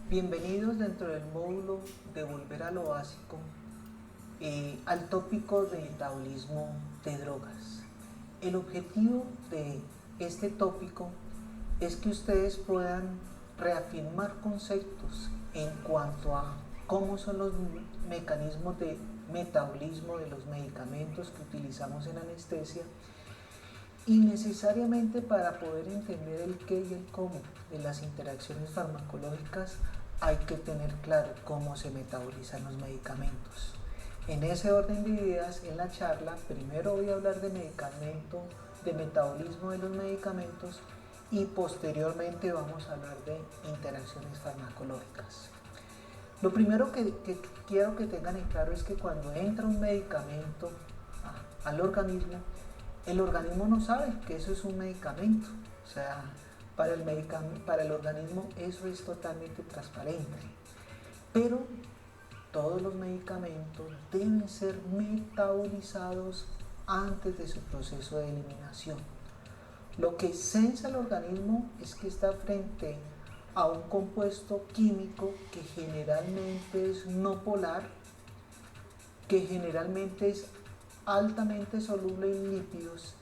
Bienvenidos dentro del módulo de Volver a lo Básico al tópico de metabolismo de drogas. El objetivo de este tópico es que ustedes puedan reafirmar conceptos en cuanto a cómo son los mecanismos de metabolismo de los medicamentos que utilizamos en anestesia, y necesariamente para poder entender el qué y el cómo de las interacciones farmacológicas hay que tener claro cómo se metabolizan los medicamentos. En ese orden de ideas, en la charla, primero voy a hablar de metabolismo de los medicamentos, y posteriormente vamos a hablar de interacciones farmacológicas. Lo primero que quiero que tengan en claro es que cuando entra un medicamento al organismo, el organismo no sabe que eso es un medicamento. O sea, para el organismo eso es totalmente transparente. Pero todos los medicamentos deben ser metabolizados antes de su proceso de eliminación. Lo que sensa el organismo es que está frente a un compuesto químico que generalmente es no polar, que generalmente es altamente soluble en lípidos,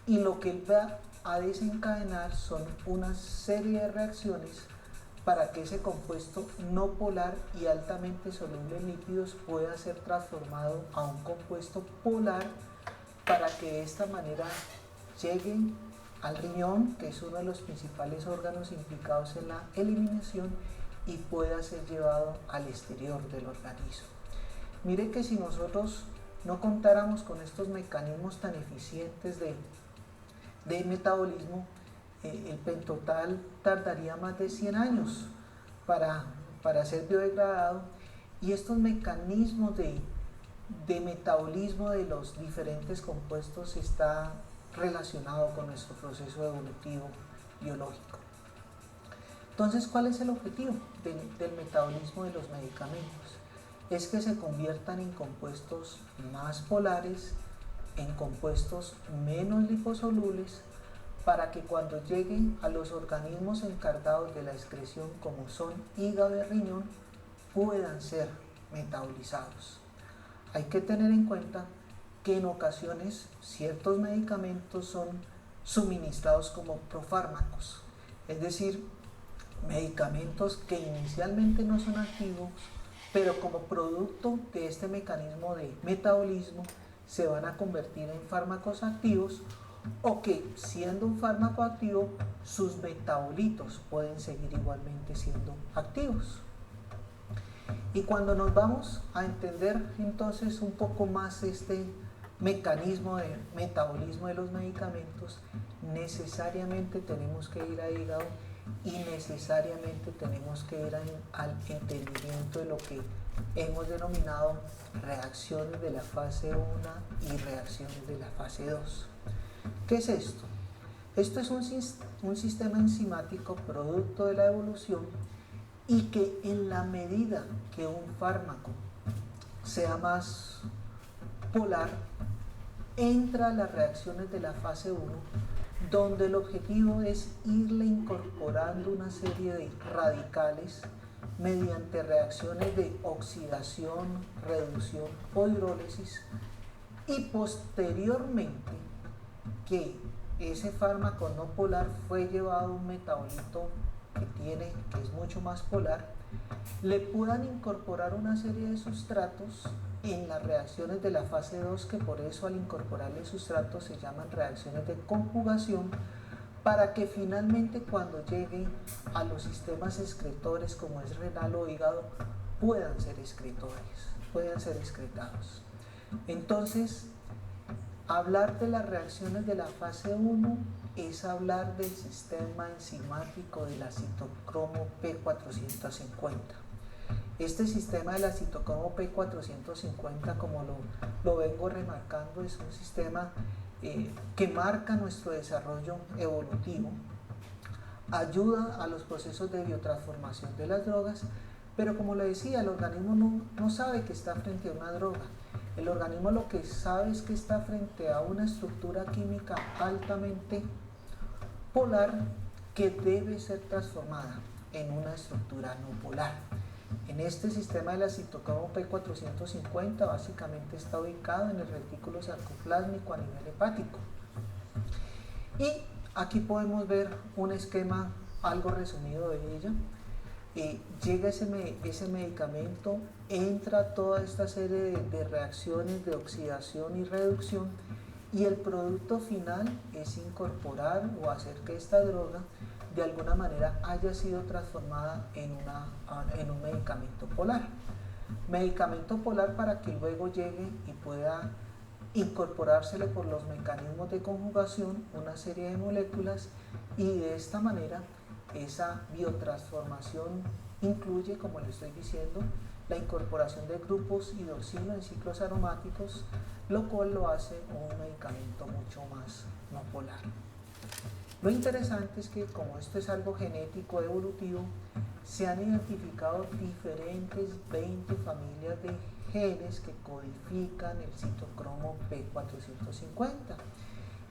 y lo que él va a desencadenar son una serie de reacciones para que ese compuesto no polar y altamente soluble en lípidos pueda ser transformado a un compuesto polar, para que de esta manera llegue al riñón, que es uno de los principales órganos implicados en la eliminación, y pueda ser llevado al exterior del organismo. Mire que si nosotros no contáramos con estos mecanismos tan eficientes de metabolismo, el pentotal tardaría más de 100 años para ser biodegradado, y estos mecanismos de metabolismo de los diferentes compuestos está relacionado con nuestro proceso evolutivo biológico. Entonces, ¿cuál es el objetivo del metabolismo de los medicamentos? Es que se conviertan en compuestos más polares, en compuestos menos liposolubles, para que cuando lleguen a los organismos encargados de la excreción, como son hígado y riñón, puedan ser metabolizados. Hay que tener en cuenta que en ocasiones ciertos medicamentos son suministrados como profármacos, es decir, medicamentos que inicialmente no son activos, pero como producto de este mecanismo de metabolismo se van a convertir en fármacos activos, o que siendo un fármaco activo sus metabolitos pueden seguir igualmente siendo activos. Y cuando nos vamos a entender entonces un poco más este mecanismo de metabolismo de los medicamentos, necesariamente tenemos que ir a hígado, y necesariamente tenemos que ir al entendimiento de lo que hemos denominado reacciones de la fase 1 y reacciones de la fase 2. ¿Qué es esto? Esto es un sistema enzimático producto de la evolución, y que en la medida que un fármaco sea más polar, entra a las reacciones de la fase 1, donde el objetivo es irle incorporando una serie de radicales mediante reacciones de oxidación, reducción o hidrólisis, y posteriormente que ese fármaco no polar fue llevado a un metabolito que es mucho más polar, le puedan incorporar una serie de sustratos en las reacciones de la fase 2, que por eso al incorporarle sustratos se llaman reacciones de conjugación, para que finalmente cuando lleguen a los sistemas excretores como es renal o hígado puedan ser excretados. Entonces, hablar de las reacciones de la fase 1 es hablar del sistema enzimático del citocromo P450. Este sistema del citocromo P450, como lo vengo remarcando, es un sistema que marca nuestro desarrollo evolutivo, ayuda a los procesos de biotransformación de las drogas, pero como le decía, el organismo no sabe que está frente a una droga. El organismo lo que sabe es que está frente a una estructura química altamente polar que debe ser transformada. en una estructura no polar. En este sistema de la citocromo P450 básicamente está ubicado en el retículo sarcoplásmico a nivel hepático. Y aquí podemos ver un esquema algo resumido de ella. Llega ese medicamento, entra toda esta serie de reacciones de oxidación y reducción, y el producto final es incorporar o hacer que esta droga de alguna manera haya sido transformada en un medicamento polar. Medicamento polar para que luego llegue y pueda incorporársele por los mecanismos de conjugación una serie de moléculas, y de esta manera esa biotransformación incluye, como le estoy diciendo, la incorporación de grupos hidroxilo en ciclos aromáticos, lo cual lo hace un medicamento mucho más no polar. Lo interesante es que, como esto es algo genético evolutivo, se han identificado diferentes 20 familias de genes que codifican el citocromo P450,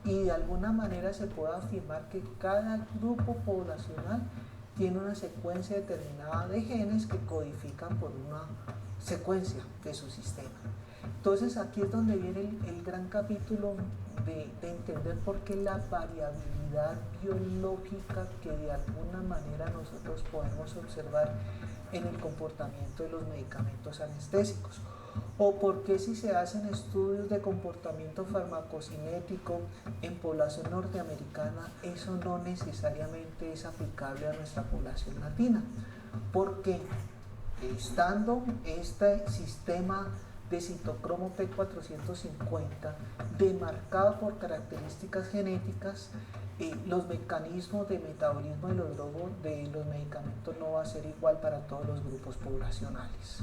y de alguna manera se puede afirmar que cada grupo poblacional tiene una secuencia determinada de genes que codifican por una secuencia de su sistema. Entonces aquí es donde viene el gran capítulo de entender por qué la variabilidad biológica que de alguna manera nosotros podemos observar en el comportamiento de los medicamentos anestésicos, o por qué si se hacen estudios de comportamiento farmacocinético en población norteamericana, eso no necesariamente es aplicable a nuestra población latina, porque estando este sistema de citocromo P450 demarcado por características genéticas, los mecanismos de metabolismo de los medicamentos no va a ser igual para todos los grupos poblacionales.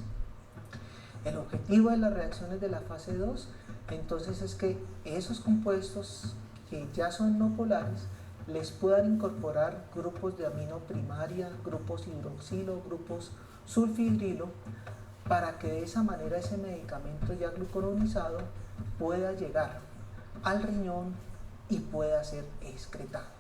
El objetivo de las reacciones de la fase 2 entonces es que esos compuestos que ya son no polares les puedan incorporar grupos de amino primaria, grupos hidroxilo, grupos sulfidrilo, para que de esa manera ese medicamento ya glucuronizado pueda llegar al riñón y pueda ser excretado.